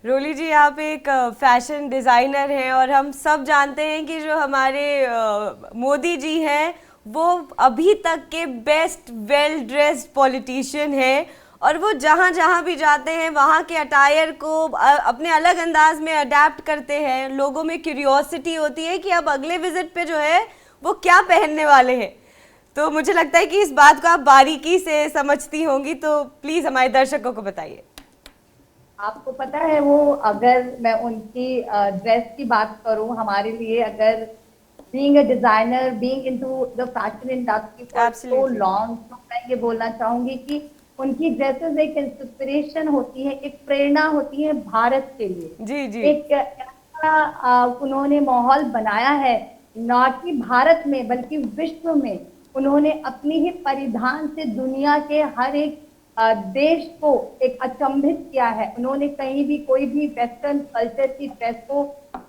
रोली जी, आप एक fashion designer हैं और हम सब जानते हैं कि जो हमारे मोदी जी हैं वो अभी तक के बेस्ट वेल ड्रेस्ड पॉलिटिशियन हैं। और वो जहाँ जहाँ भी जाते हैं वहाँ के अटायर को अपने अलग अंदाज में अडेप्ट करते हैं। लोगों में क्यूरियोसिटी होती है कि अब अगले विजिट पे जो है वो क्या पहनने वाले हैं। तो मुझे लगता है कि इस बात को आप बारीकी से समझती होंगी, तो प्लीज़ हमारे दर्शकों को बताइए। आपको पता है वो, अगर मैं उनकी ड्रेस की बात करूं, हमारे लिए अगर being a designer, being into the fashion industry for so absolutely. Long, तो मैं ये बोलना चाहूंगी कि उनकी ड्रेसेस एक इंस्पिरेशन होती है, एक प्रेरणा होती है भारत के लिए। जी जी। एक ऐसा उन्होंने माहौल बनाया है, न कि भारत में बल्कि विश्व में। उन्होंने अपनी ही परिधान से दुनिया के हर एक देश को एक अचंभित किया है। उन्होंने कहीं भी कोई भी वेस्टर्न कल्चर की ड्रेस को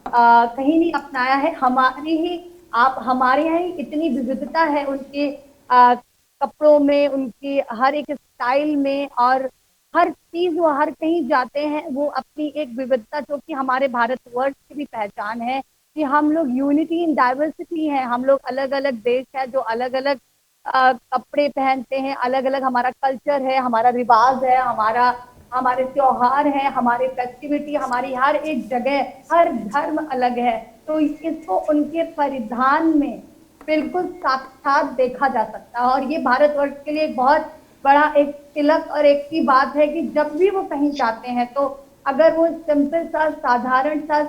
कहीं नहीं अपनाया है। हमारी ही आप हमारे यहाँ ही इतनी विविधता है उनके कपड़ों में, उनकी हर एक स्टाइल में, और हर चीज वो हर कहीं जाते हैं वो अपनी एक विविधता, जो कि हमारे भारतवर्ष की भी पहचान है कि हम लोग यूनिटी इन डाइवर्सिटी हैं। हम लोग अलग अलग देश है जो अलग अलग कपड़े पहनते हैं, अलग अलग हमारा कल्चर है, हमारा रिवाज है, हमारा हमारे त्योहार है, हमारे फेस्टिविटी, हमारी हर एक जगह, हर धर्म अलग है। तो इसको उनके परिधान में बिल्कुल साक्षात देखा जा सकता है। और ये भारतवर्ष के लिए बहुत बड़ा एक तिलक और एक की बात है कि जब भी वो कहीं जाते हैं तो अगर वो सिंपल सा साधारण सा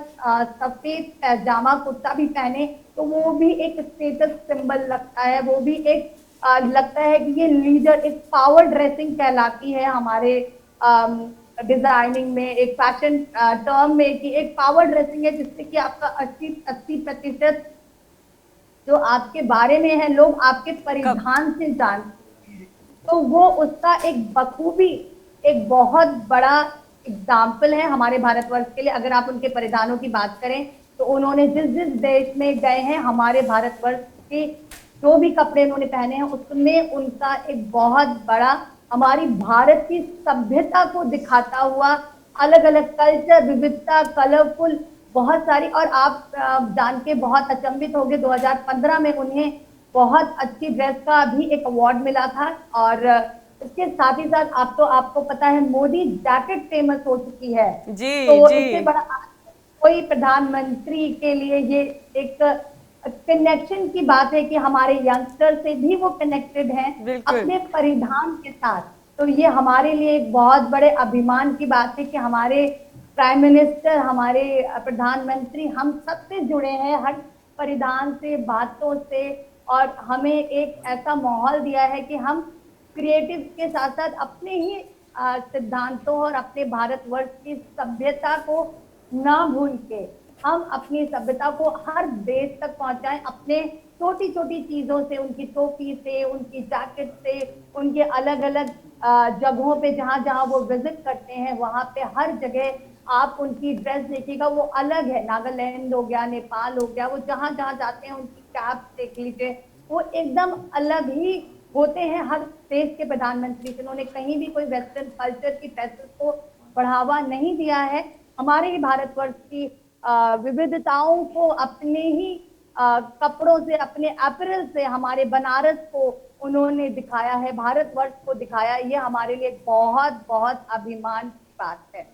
सफेद पैजामा कुर्ता भी पहने तो वो भी एक स्टेटस सिंबल लगता है। वो भी एक लगता है कि ये लीडर, एक पावर ड्रेसिंग कहलाती है हमारे डिजाइनिंग में, एक फैशन टर्म में, कि एक पावर ड्रेसिंग है जिससे कि आपका 80-80% जो आपके बारे में है लोग आपके कब। परिधान से जानते हैं। तो वो उसका एक बखूबी, एक बहुत बड़ा एग्जाम्पल है हमारे भारतवर्ष के लिए। अगर आप उनके परिधानों की बात करें तो उन्होंने जिस जिस देश में गए हैं, हमारे भारतवर्ष के जो भी कपड़े उन्होंने पहने हैं उसमें उनका एक बहुत बड़ा, हमारी भारत की सभ्यता को दिखाता हुआ, अलग अलग कल्चर, विविधता, कलरफुल बहुत सारी। और आप जान के बहुत अचंभित हो गए, 2015 में उन्हें बहुत अच्छी ड्रेस का भी एक अवार्ड मिला था। और इसके साथ ही साथ आप तो आपको पता है मोदी जैकेट फेमस हो चुकी है। जी तो जी। इससे बड़ा कोई प्रधानमंत्री के लिए ये एक कनेक्शन की बात है कि हमारे यंगस्टर से भी वो कनेक्टेड हैं बिल्कुल। अपने परिधान के साथ। तो ये हमारे लिए एक बहुत बड़े अभिमान की बात है कि हमारे प्राइम मिनिस्टर, हमारे प्रधानमंत्री हम सबसे जुड़े हैं, हर परिधान से, बातों से। और हमें एक ऐसा माहौल दिया है कि हम क्रिएटिव के साथ साथ अपने ही सिद्धांतों और अपने भारतवर्ष की सभ्यता को ना भूल के हम अपनी सभ्यता को हर देश तक पहुंचाएं, अपने छोटी छोटी चीजों से, उनकी टोपी से, उनकी जैकेट से, उनके अलग अलग जगहों पे जहां जहां वो विजिट करते हैं वहां पे हर जगह आप उनकी ड्रेस देखिएगा, वो अलग है। नागालैंड हो गया, नेपाल हो गया, वो जहां जहां जाते हैं उनकी कैप देख लीजिए, वो एकदम अलग ही होते हैं हर देश के प्रधानमंत्री से। उन्होंने कहीं भी कोई वेस्टर्न कल्चर की ड्रेसेस को बढ़ावा नहीं दिया है। हमारे ही भारतवर्ष की विविधताओं को अपने ही कपड़ों से, अपने अपरेल से हमारे बनारस को उन्होंने दिखाया है, भारतवर्ष को दिखाया है। ये हमारे लिए बहुत बहुत अभिमान की बात है।